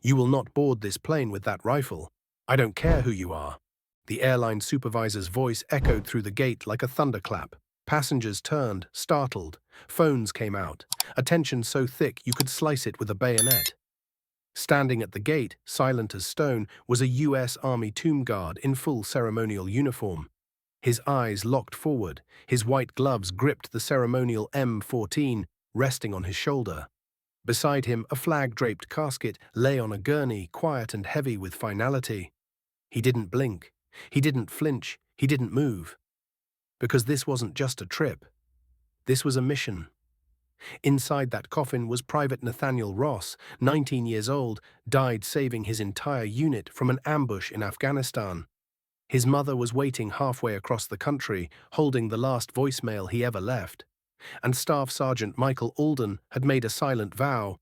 "You will not board this plane with that rifle. I don't care who you are." The airline supervisor's voice echoed through the gate like a thunderclap. Passengers turned, startled. Phones came out, a tension so thick you could slice it with a bayonet. Standing at the gate, silent as stone, was a U.S. Army tomb guard in full ceremonial uniform. His eyes locked forward, his white gloves gripped the ceremonial M14 resting on his shoulder. Beside him, a flag-draped casket lay on a gurney, quiet and heavy with finality. He didn't blink. He didn't flinch. He didn't move. Because this wasn't just a trip. This was a mission. Inside that coffin was Private Nathaniel Ross, 19 years old, died saving his entire unit from an ambush in Afghanistan. His mother was waiting halfway across the country, holding the last voicemail he ever left. And Staff Sergeant Michael Alden had made a silent vow.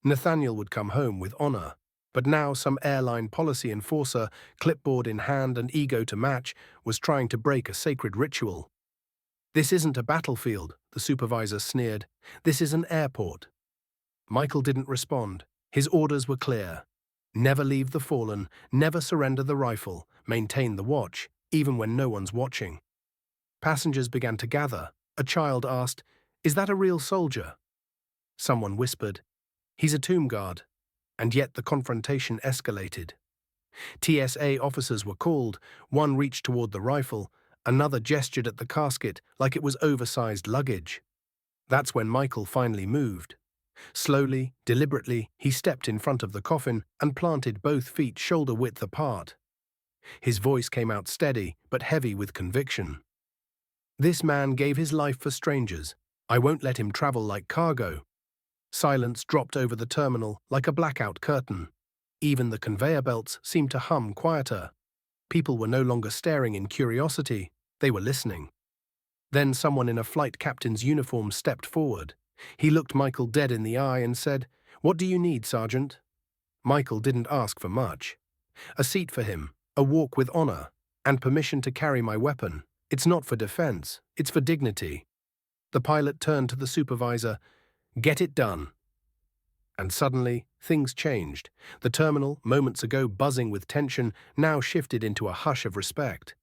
Nathaniel would come home with honor. But now some airline policy enforcer, clipboard in hand and ego to match, was trying to break a sacred ritual. "This isn't a battlefield," the supervisor sneered. "This is an airport." Michael didn't respond. His orders were clear. Never leave the fallen, never surrender the rifle, maintain the watch, even when no one's watching. Passengers began to gather. A child asked, "Is that a real soldier?" Someone whispered, "He's a tomb guard." And yet the confrontation escalated. TSA officers were called. One reached toward the rifle, another gestured at the casket like it was oversized luggage. That's when Michael finally moved. Slowly, deliberately, he stepped in front of the coffin and planted both feet shoulder-width apart. His voice came out steady, but heavy with conviction. "This man gave his life for strangers. I won't let him travel like cargo." Silence dropped over the terminal like a blackout curtain. Even the conveyor belts seemed to hum quieter. People were no longer staring in curiosity, they were listening. Then someone in a flight captain's uniform stepped forward. He looked Michael dead in the eye and said, "What do you need, Sergeant?" Michael didn't ask for much. "A seat for him, a walk with honor, and permission to carry my weapon. It's not for defense, it's for dignity." The pilot turned to the supervisor. "Get it done." And suddenly, things changed. The terminal, moments ago buzzing with tension, now shifted into a hush of respect.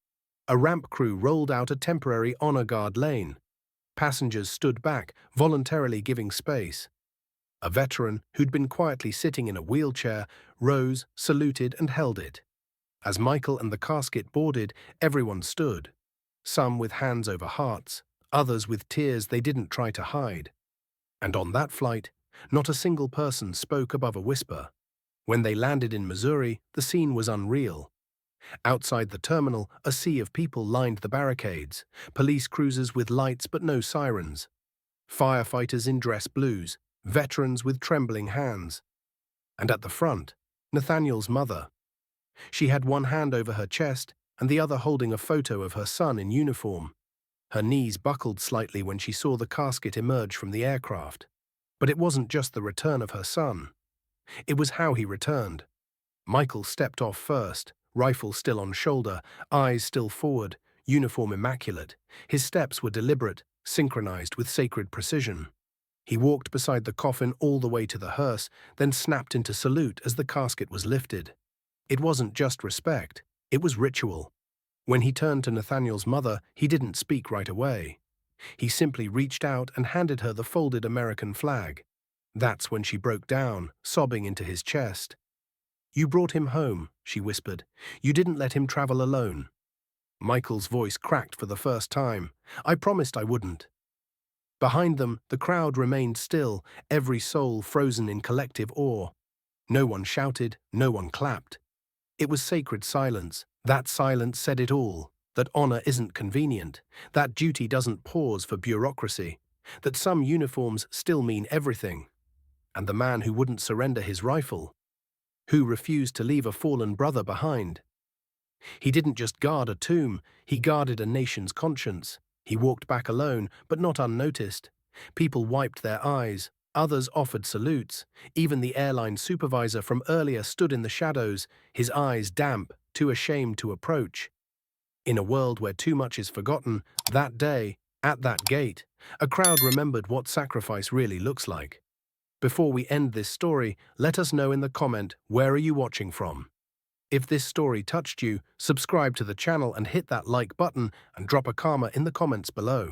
A ramp crew rolled out a temporary honor guard lane. Passengers stood back, voluntarily giving space. A veteran, who'd been quietly sitting in a wheelchair, rose, saluted, and held it. As Michael and the casket boarded, everyone stood. Some with hands over hearts, others with tears they didn't try to hide. And on that flight, not a single person spoke above a whisper. When they landed in Missouri, the scene was unreal. Outside the terminal, a sea of people lined the barricades, police cruisers with lights but no sirens, firefighters in dress blues, veterans with trembling hands. And at the front, Nathaniel's mother. She had one hand over her chest and the other holding a photo of her son in uniform. Her knees buckled slightly when she saw the casket emerge from the aircraft. But it wasn't just the return of her son. It was how he returned. Michael stepped off first, rifle still on shoulder, eyes still forward, uniform immaculate. His steps were deliberate, synchronized with sacred precision. He walked beside the coffin all the way to the hearse, then snapped into salute as the casket was lifted. It wasn't just respect, it was ritual. When he turned to Nathaniel's mother, he didn't speak right away. He simply reached out and handed her the folded American flag. That's when she broke down, sobbing into his chest. "You brought him home," she whispered. "You didn't let him travel alone." Michael's voice cracked for the first time. "I promised I wouldn't." Behind them, the crowd remained still, every soul frozen in collective awe. No one shouted, no one clapped. It was sacred silence. That silence said it all. That honor isn't convenient, that duty doesn't pause for bureaucracy, that some uniforms still mean everything. And the man who wouldn't surrender his rifle, who refused to leave a fallen brother behind. He didn't just guard a tomb, he guarded a nation's conscience. He walked back alone, but not unnoticed. People wiped their eyes, others offered salutes. Even the airline supervisor from earlier stood in the shadows, his eyes damp, too ashamed to approach. In a world where too much is forgotten, that day, at that gate, a crowd remembered what sacrifice really looks like. Before we end this story, let us know in the comment, where are you watching from? If this story touched you, subscribe to the channel and hit that like button and drop a karma in the comments below.